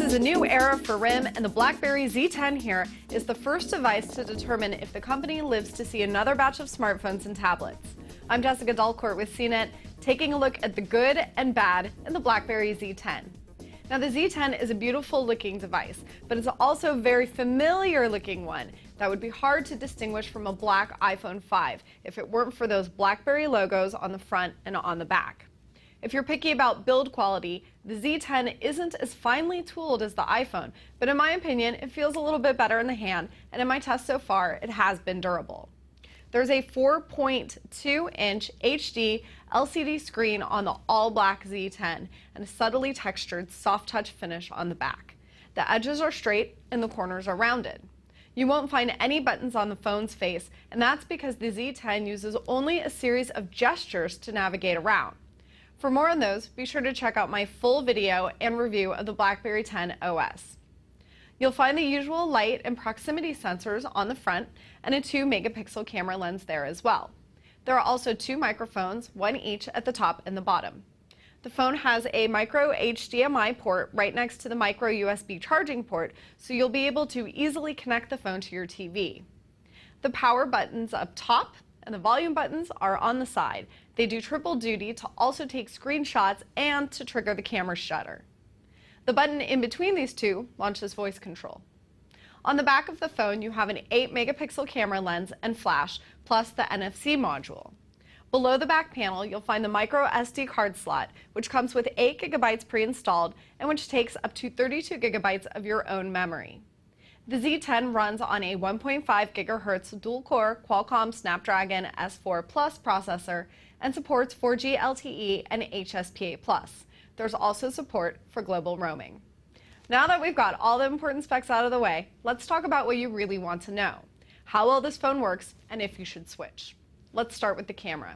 is a new era for RIM, and the BlackBerry Z10 here is the first device to determine if the company lives to see another batch of smartphones and tablets. I'm Jessica Dalcourt with CNET, taking a look at the good and bad in the BlackBerry Z10. Now, the Z10 is a beautiful looking device, but it's also a very familiar looking one that would be hard to distinguish from a black iPhone 5 if it weren't for those BlackBerry logos on the front and on the back. If you're picky about build quality, the Z10 isn't as finely tooled as the iPhone, but in my opinion, it feels a little bit better in the hand, and in my tests so far, it has been durable. There's a 4.2-inch HD LCD screen on the all-black Z10 and a subtly textured soft touch finish on the back. The edges are straight and the corners are rounded. You won't find any buttons on the phone's face, and that's because the Z10 uses only a series of gestures to navigate around. For more on those, be sure to check out my full video and review of the BlackBerry 10 OS. You'll find the usual light and proximity sensors on the front and a 2-megapixel camera lens there as well. There are also 2 microphones, one each at the top and the bottom. The phone has a micro HDMI port right next to the micro USB charging port, so you'll be able to easily connect the phone to your TV. The power buttons up top and the volume buttons are on the side. They do triple duty to also take screenshots and to trigger the camera shutter. The button in between these two launches voice control. On the back of the phone, you have an 8-megapixel camera lens and flash, plus the NFC module. Below the back panel, you'll find the micro SD card slot, which comes with 8 gigabytes pre-installed and which takes up to 32 gigabytes of your own memory. The Z10 runs on a 1.5 gigahertz dual-core Qualcomm Snapdragon S4 Plus processor and supports 4G LTE and HSPA+. There's also support for global roaming. Now that we've got all the important specs out of the way, let's talk about what you really want to know: how well this phone works and if you should switch. Let's start with the camera.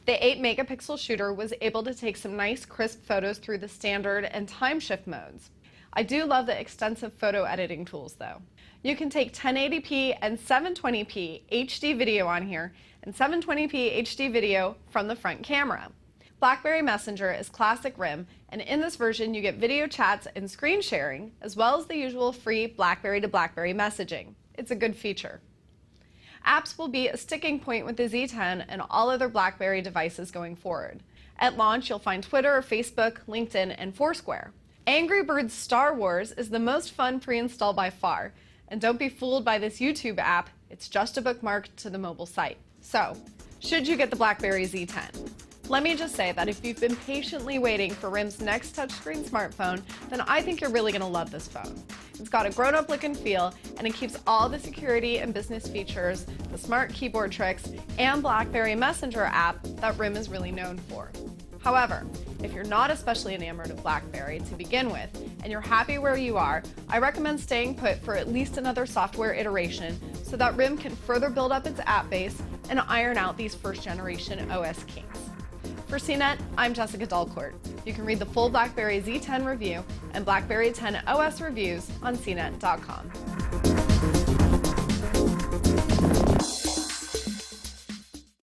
The 8-megapixel shooter was able to take some nice crisp photos through the standard and time shift modes. I do love the extensive photo editing tools though. You can take 1080p and 720p HD video on here and 720p HD video from the front camera. BlackBerry Messenger is classic RIM, and in this version you get video chats and screen sharing, as well as the usual free BlackBerry to BlackBerry messaging. It's a good feature. Apps will be a sticking point with the Z10 and all other BlackBerry devices going forward. At launch, you'll find Twitter, Facebook, LinkedIn, and Foursquare. Angry Birds Star Wars is the most fun pre-install by far, and don't be fooled by this YouTube app, it's just a bookmark to the mobile site. So, should you get the BlackBerry Z10? Let me just say that if you've been patiently waiting for RIM's next touchscreen smartphone, then I think you're really going to love this phone. It's got a grown-up look and feel, and it keeps all the security and business features, the smart keyboard tricks, and BlackBerry Messenger app that RIM is really known for. However, if you're not especially enamored of BlackBerry to begin with, and you're happy where you are, I recommend staying put for at least another software iteration so that RIM can further build up its app base and iron out these first-generation OS kinks. For CNET, I'm Jessica Dalcourt. You can read the full BlackBerry Z10 review and BlackBerry 10 OS reviews on cnet.com.